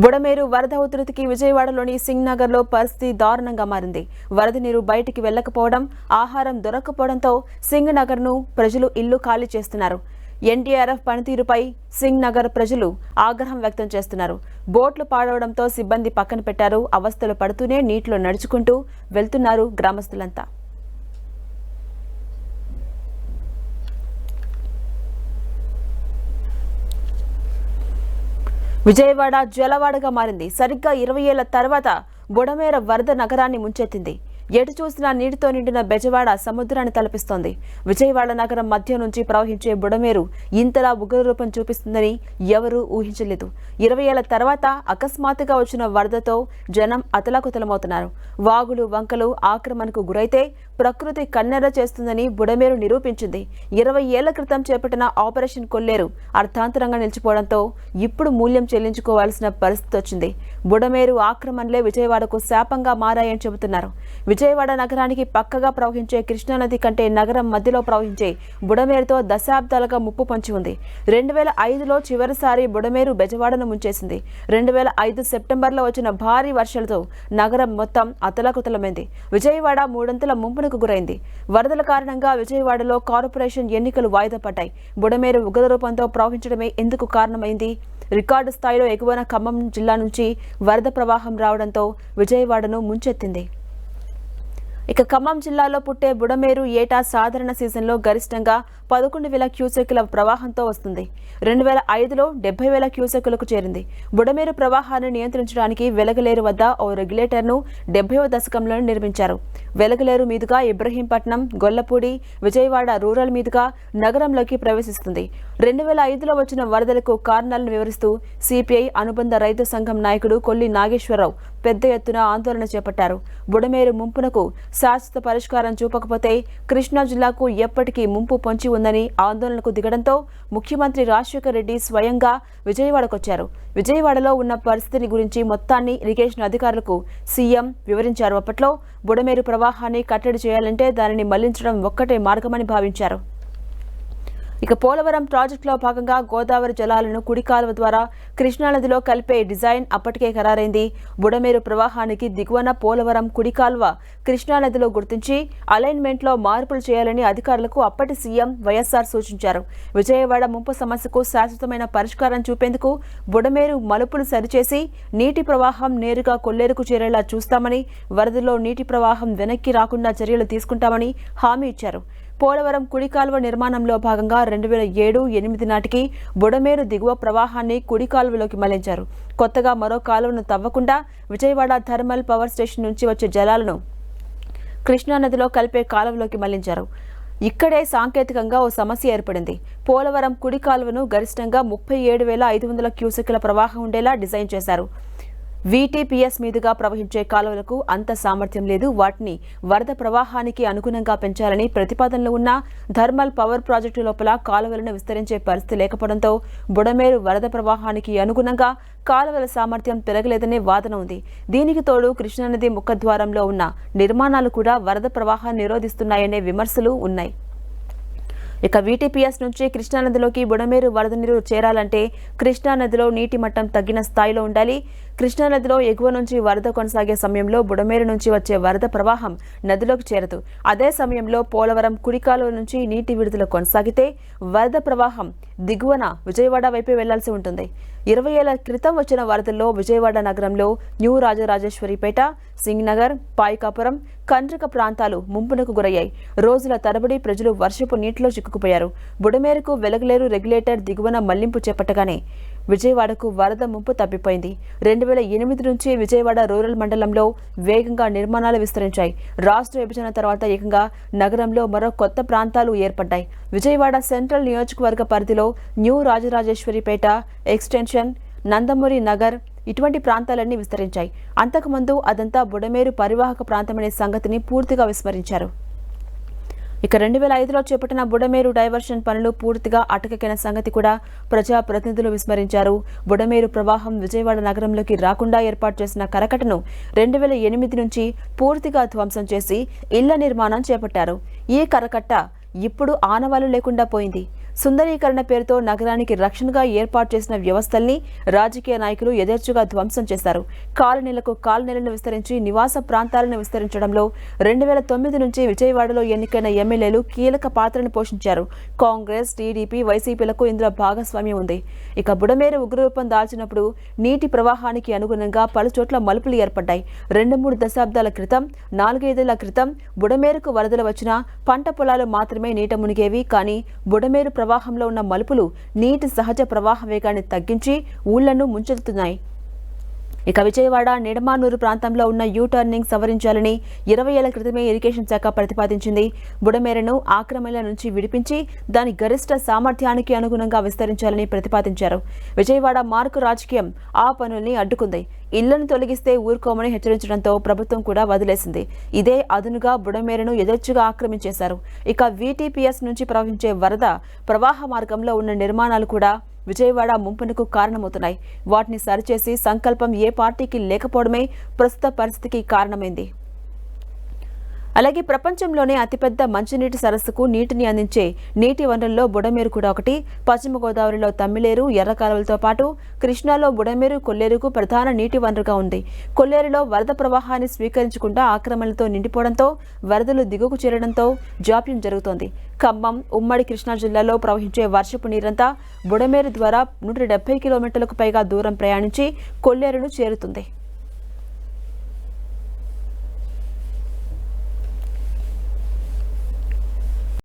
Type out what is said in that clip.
బుడమేరు వరద ఉధృతికి విజయవాడలోని సింగ్ నగర్లో పరిస్థితి దారుణంగా మారింది. వరద నీరు బయటికి వెళ్లకపోవడం, ఆహారం దొరక్కపోవడంతో సింగ్ నగర్ను ప్రజలు ఇల్లు ఖాళీ చేస్తున్నారు. ఎన్డీఆర్ఎఫ్ పనితీరుపై సింగ్ నగర్ ప్రజలు ఆగ్రహం వ్యక్తం చేస్తున్నారు. బోట్లు పాడవడంతో సిబ్బంది పక్కన పెట్టారు. అవస్థలు పడుతూనే నీటిలో నడుచుకుంటూ వెళ్తున్నారు గ్రామస్తులంతా. విజయవాడ జలవాడగా మారింది. సరిగ్గా 20 ఏళ్ల తర్వాత బుడమేర వరద నగరాన్ని ముంచెత్తింది. ఎటు చూసినా నీటితో నిండిన బెజవాడ సముద్రాన్ని తలపిస్తోంది. విజయవాడ నగరం మధ్య నుంచి ప్రవహించే బుడమేరు ఇంతలా ఉగ్రరూపం చూపిస్తుందని ఎవరూ ఊహించలేదు. 20 ఏళ్ల తర్వాత అకస్మాత్తుగా వచ్చిన వరదతో జనం అతలాకుతలమవుతున్నారు. వాగులు వంకలు ఆక్రమణకు గురైతే ప్రకృతి కన్నెర్ర చేస్తుందని బుడమేరు నిరూపించింది. 20 ఏళ్ల క్రితం చేపట్టిన ఆపరేషన్ కొల్లేరు అర్థాంతరంగా నిలిచిపోవడంతో ఇప్పుడు మూల్యం చెల్లించుకోవాల్సిన పరిస్థితి వచ్చింది. బుడమేరు ఆక్రమణలే విజయవాడకు శాపంగా మారాయని చెబుతున్నారు. విజయవాడ నగరానికి పక్కగా ప్రవహించే కృష్ణానది కంటే నగరం మధ్యలో ప్రవహించే బుడమేరుతో దశాబ్దాలుగా ముప్పు పొంచి ఉంది. 2005లో చివరిసారి బుడమేరు బెజవాడను ముంచేసింది. 2005 సెప్టెంబర్లో వచ్చిన భారీ వర్షాలతో నగరం మొత్తం అతలాకుతలమైంది. విజయవాడ మూడంతల ముంపునకు గురైంది. వరదల కారణంగా విజయవాడలో కార్పొరేషన్ ఎన్నికలు వాయిదా పడ్డాయి. బుడమేరు ఉగ్రరూపంతో ప్రవహించడమే ఎందుకు కారణమైంది? రికార్డు స్థాయిలో ఎగువన ఖమ్మం జిల్లా నుంచి వరద ప్రవాహం రావడంతో విజయవాడను ముంచెత్తింది. ఇక ఖమ్మం జిల్లాలో పుట్టే బుడమేరు ఏటా సాధారణ సీజన్లో గరిష్టంగా 11,000 క్యూసెక్కుల ప్రవాహంతో వస్తుంది. 2005లో 70,000 క్యూసెక్కులకు చేరింది. బుడమేరు ప్రవాహాన్ని నియంత్రించడానికి వెలగలేరు వద్ద ఓ రెగ్యులేటర్ను 70వ దశకంలో నిర్మించారు. వెలగలేరు మీదుగా ఇబ్రహీంపట్నం, గొల్లపూడి, విజయవాడ రూరల్ మీదుగా నగరంలోకి ప్రవేశిస్తుంది. 2005లో వచ్చిన వరదలకు కారణాలను వివరిస్తూ సిపిఐ అనుబంధ రైతు సంఘం నాయకుడు కొల్లి నాగేశ్వరరావు పెద్ద ఎత్తున ఆందోళన చేపట్టారు. బుడమేరు ముంపునకు శాశ్వత పరిష్కారం చూపకపోతే కృష్ణా జిల్లాకు ఎప్పటికీ ముంపు పొంచి ఉందని ఆందోళనకు దిగడంతో ముఖ్యమంత్రి రాజశేఖర్ రెడ్డి స్వయంగా విజయవాడకొచ్చారు. విజయవాడలో ఉన్న పరిస్థితిని గురించి మొత్తాన్ని ఇరిగేషన్ అధికారులకు సీఎం వివరించారు. అప్పట్లో బుడమేరు ప్రవాహాన్ని కట్టడి చేయాలంటే దానిని మళ్లించడం ఒక్కటే మార్గమని భావించారు. ఇక పోలవరం ప్రాజెక్టులో భాగంగా గోదావరి జలాలను కుడి కాలువ ద్వారా కృష్ణానదిలో కలిపే డిజైన్ అప్పటికే ఖరారైంది. బుడమేరు ప్రవాహానికి దిగువన పోలవరం కుడి కాలువ కృష్ణానదిలో గుర్తించి అలైన్మెంట్లో మార్పులు చేయాలని అధికారులకు అప్పటి సీఎం వైఎస్ఆర్ సూచించారు. విజయవాడ ముంపు సమస్యకు శాశ్వతమైన పరిష్కారం చూపేందుకు బుడమేరు మలుపులు సరిచేసి నీటి ప్రవాహం నేరుగా కొల్లేరుకు చేరేలా చూస్తామని, వరదలో నీటి ప్రవాహం వెనక్కి రాకుండా చర్యలు తీసుకుంటామని హామీ ఇచ్చారు. పోలవరం కుడి కాలువ నిర్మాణంలో భాగంగా 2007-8 నాటికి బుడమేరు దిగువ ప్రవాహాన్ని కుడి కాలువలోకి మళ్లించారు. కొత్తగా మరో కాలువను తవ్వకుండా విజయవాడ థర్మల్ పవర్ స్టేషన్ నుంచి వచ్చే జలాలను కృష్ణానదిలో కలిపే కాలువలోకి మళ్లించారు. ఇక్కడే సాంకేతికంగా ఓ సమస్య ఏర్పడింది. పోలవరం కుడి కాలువను గరిష్టంగా 37,500 క్యూసెక్కుల ప్రవాహం ఉండేలా డిజైన్ చేశారు. వీటీపీఎస్ మీదుగా ప్రవహించే కాలువలకు అంత సామర్థ్యం లేదు. వాటిని వరద ప్రవాహానికి అనుగుణంగా పెంచాలని ప్రతిపాదనలు ఉన్న థర్మల్ పవర్ ప్రాజెక్టు లోపల కాలువలను విస్తరించే పరిస్థితి లేకపోవడంతో బుడమేరు వరద ప్రవాహానికి అనుగుణంగా కాలువల సామర్థ్యం పెరగలేదనే వాదన ఉంది. దీనికి తోడు కృష్ణానది ముఖద్వారంలో ఉన్న నిర్మాణాలు కూడా వరద ప్రవాహాన్ని నిరోధిస్తున్నాయనే విమర్శలు ఉన్నాయి. ఇక వీటీపీఎస్ నుంచి కృష్ణానదిలోకి బుడమేరు వరద నీరు చేరాలంటే కృష్ణానదిలో నీటి మట్టం తగ్గిన స్థాయిలో ఉండాలి. కృష్ణానదిలో ఎగువ నుంచి వరద కొనసాగే సమయంలో బుడమేరు నుంచి వచ్చే వరద ప్రవాహం నదిలోకి చేరదు. అదే సమయంలో పోలవరం కుడి కాలువ నుంచి నీటి విడుదల కొనసాగితే వరద ప్రవాహం దిగువన విజయవాడ వైపే వెళ్లాల్సి ఉంటుంది. 20 ఏళ్ల క్రితం వచ్చిన వరదల్లో విజయవాడ నగరంలో న్యూ రాజరాజేశ్వరిపేట, సింగ్ నగర్, పాయికాపురం, కండ్రిక ప్రాంతాలు ముంపునకు గురయ్యాయి. రోజుల తరబడి ప్రజలు వర్షపు నీటిలో చిక్కుకుపోయారు. బుడమేరుకు వెలగలేరు రెగ్యులేటర్ దిగువన మళ్లింపు చేపట్టగానే విజయవాడకు వరద ముంపు తప్పిపోయింది. 2008 నుంచి విజయవాడ రూరల్ మండలంలో వేగంగా నిర్మాణాలు విస్తరించాయి. రాష్ట్ర విభజన తర్వాత ఏకంగా నగరంలో మరో కొత్త ప్రాంతాలు ఏర్పడ్డాయి. విజయవాడ సెంట్రల్ నియోజకవర్గ పరిధిలో న్యూ రాజరాజేశ్వరిపేట ఎక్స్టెన్షన్, నందమూరి నగర్ ఇటువంటి ప్రాంతాలన్నీ విస్తరించాయి. అంతకుముందు అదంతా బుడమేరు పరివాహక ప్రాంతమనే సంగతిని పూర్తిగా విస్మరించారు. ఇక 2005లో చేపట్టిన బుడమేరు డైవర్షన్ పనులు పూర్తిగా అటకెక్కిన సంగతి కూడా ప్రజాప్రతినిధులు విస్మరించారు. బుడమేరు ప్రవాహం విజయవాడ నగరంలోకి రాకుండా ఏర్పాటు చేసిన కరకట్టను 2008 నుంచి పూర్తిగా ధ్వంసం చేసి ఇళ్ల నిర్మాణం చేపట్టారు. ఈ కరకట్ట ఇప్పుడు ఆనవాళ్లు లేకుండా పోయింది. సుందరీకరణ పేరుతో నగరానికి రక్షణగా ఏర్పాటు చేసిన వ్యవస్థల్ని రాజకీయ నాయకులు యథేచ్ఛగా ధ్వంసం చేశారు. కాలనీలకు కాలనీలను విస్తరించి నివాస ప్రాంతాలను విస్తరించడంలో 2009 నుంచి విజయవాడలో ఎన్నికైన ఎమ్మెల్యేలు కీలక పాత్రను పోషించారు. కాంగ్రెస్, టీడీపీ, వైసీపీలకు ఇందులో భాగస్వామ్యం ఉంది. ఇక బుడమేరు ఉగ్రరూపం దాల్చినప్పుడు నీటి ప్రవాహానికి అనుగుణంగా పలుచోట్ల మలుపులు ఏర్పడ్డాయి. 2-3 దశాబ్దాల క్రితం, 4-5 క్రితం బుడమేరుకు వరదలు వచ్చినా పంట పొలాలు మాత్రమే నీట మునిగేవి. కానీ బుడమేరు ప్రవాహంలో ఉన్న మలుపులు నీటి సహజ ప్రవాహ వేగాన్ని తగ్గించి ఊళ్లను ముంచెత్తుతున్నాయి. ఇక విజయవాడ నిడమానూరు ప్రాంతంలో ఉన్న యూ-టర్నింగ్ సవరించాలని 20 ఏళ్ల క్రితమే ఇరిగేషన్ శాఖ ప్రతిపాదించింది. బుడమేరును ఆక్రమణల నుంచి విడిపించి దాని గరిష్ట సామర్థ్యానికి అనుగుణంగా విస్తరించాలని ప్రతిపాదించారు. విజయవాడ మార్కు రాజకీయం ఆ పనుల్ని అడ్డుకుంది. ఇళ్లను తొలగిస్తే ఊరుకోమని హెచ్చరించడంతో ప్రభుత్వం కూడా వదిలేసింది. ఇదే అదునుగా బుడమేరును యథేచ్ఛగా ఆక్రమించేశారు. ఇక వీటీపీఎస్ నుంచి ప్రవహించే వరద ప్రవాహ మార్గంలో ఉన్న నిర్మాణాలు కూడా విజయవాడ ముంపునకు కారణమవుతున్నాయి. వాటిని సరిచేసి సంకల్పం ఏ పార్టీకి లేకపోవడమే ప్రస్తుత పరిస్థితికి కారణమైంది. అలాగే ప్రపంచంలోనే అతిపెద్ద మంచినీటి సరస్సుకు నీటిని అందించే నీటి వనరుల్లో బుడమేరు కూడా ఒకటి. పశ్చిమ గోదావరిలో తమ్మిలేరు, ఎర్ర కాలువలతో పాటు కృష్ణాలో బుడమేరు, కొల్లేరుకు ప్రధాన నీటి వనరుగా ఉంది. కొల్లేరులో వరద ప్రవాహాన్ని స్వీకరించకుండా ఆక్రమణలతో నిండిపోవడంతో వరదలు దిగువకు చేరడంతో జాప్యం జరుగుతోంది. ఖమ్మం, ఉమ్మడి కృష్ణా జిల్లాలో ప్రవహించే వర్షపు నీరంతా బుడమేరు ద్వారా 170 కిలోమీటర్లకు పైగా దూరం ప్రయాణించి కొల్లేరును చేరుతుంది.